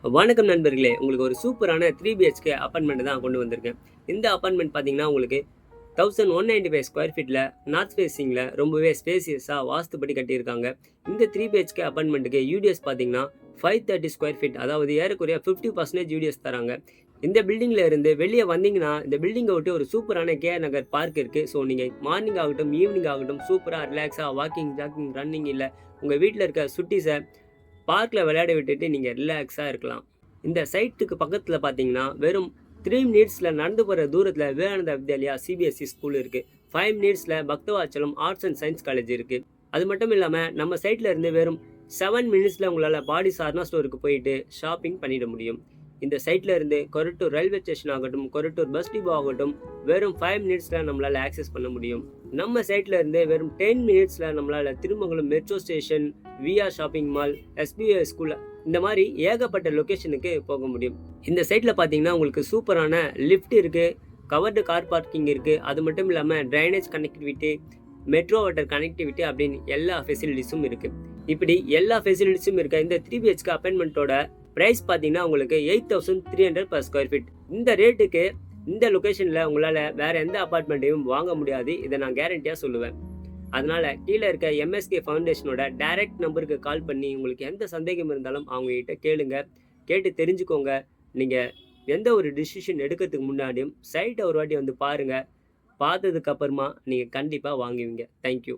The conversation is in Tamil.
வணக்கம் நண்பர்களே! உங்களுக்கு ஒரு சூப்பரான 3 பிஹெச்கே அபார்ட்மெண்ட் தான் கொண்டு வந்திருக்கேன். இந்த அபார்ட்மெண்ட் பார்த்தீங்கன்னா, உங்களுக்கு 1195 ஸ்கொயர் ஃபீட்ல நார்த் ஃபேசிங்ல ரொம்பவே ஸ்பேசியஸா வாஸ்துபடி கட்டியிருக்காங்க. இந்த 3 பிஹெச்கே அபார்ட்மெண்ட்டுக்கு யூடிஎஸ் பார்த்தீங்கன்னா, 530 ஸ்கொயர் ஃபீட் அதாவது ஏறக்குறைய 50% யூடிஎஸ் தராங்க. இந்த பில்டிங்ல இருந்து வெளிய வந்தீங்கன்னா, இந்த பில்டிங்க ஒட்டி ஒரு சூப்பரான கேஆர் நகர் பார்க் இருக்கு. ஸோ நீங்க மார்னிங் ஆகட்டும், ஈவினிங் ஆகட்டும் சூப்பரா ரிலாக்ஸா வாக்கிங், ஜாக்கிங், ரன்னிங் இல்ல உங்க வீட்ல இருக்க சுட்டீஸ பார்க்ல விளையாட விட்டுட்டு நீங்க ரிலாக்ஸா இருக்கலாம். இந்த சைட்டுக்கு பக்கத்துல பார்த்தீங்கன்னா, வெறும் 3 மினிட்ஸ்ல நடந்து போற தூரத்துல விவேகானந்தா வித்யாலயா சிபிஎஸ்இ ஸ்கூல் இருக்கு. 5 மினிட்ஸ்ல Bakthavachalam arts and science college இருக்கு. அது மட்டும் இல்லாம நம்ம சைட்ல இருந்து வெறும் 7 மினிட்ஸ்ல உங்களால பாடி சார்னா ஸ்டோருக்கு போயிட்டு ஷாப்பிங் பண்ணிட முடியும். இந்த சைட்ல இருந்து கொரட்டூர் ரயில்வே ஸ்டேஷன் ஆகட்டும், கொரட்டூர் பஸ் டிப்போ ஆகட்டும் வெறும் 5 மினிட்ஸ்ல நம்மளால ஆக்சஸ் பண்ண முடியும். நம்ம சைட்ல இருந்து வெறும் 10 மினிட்ஸ்ல நம்மளால Thirumangalam metro station, VR shopping mall, SBI school இந்த மாதிரி ஏகப்பட்ட லொகேஷனுக்கு போக முடியும். இந்த சைட்ல பார்த்தீங்கன்னா உங்களுக்கு சூப்பரான லிஃப்ட் இருக்கு, கவர்டு கார் பார்க்கிங் இருக்கு. அது மட்டும் இல்லாம drainage connectivity, metro water connectivity அப்படின்னு எல்லா ஃபெசிலிட்டிஸும் இருக்கு. இப்படி எல்லா ஃபெசிலிட்டிஸும் இருக்க இந்த 3 பிஹெச்கே அபார்ட்மெண்ட்டோட பிரைஸ் பார்த்தீங்கன்னா உங்களுக்கு 8300 per ஸ்கொயர் ஃபீட். இந்த ரேட்டுக்கு இந்த லொகேஷன்ல உங்களால வேற எந்த அபார்ட்மெண்ட்டையும் வாங்க முடியாது. இதை நான் கேரண்டியா சொல்லுவேன். அதனால கீழே இருக்க எம்எஸ்கே ஃபவுண்டேஷனோட டைரக்ட் நம்பருக்கு கால் பண்ணி உங்களுக்கு எந்த சந்தேகம் இருந்தாலும் அவங்க கிட்ட கேளுங்க. கேட்டு தெரிஞ்சுக்கோங்க. நீங்க எந்த ஒரு டிசிஷன் எடுக்கிறதுக்கு முன்னாடியும் சைட்டை ஒரு வாட்டி வந்து பாருங்க. பார்த்ததுக்கு அப்புறமா நீங்க கண்டிப்பா வாங்குவீங்க. தேங்க்யூ.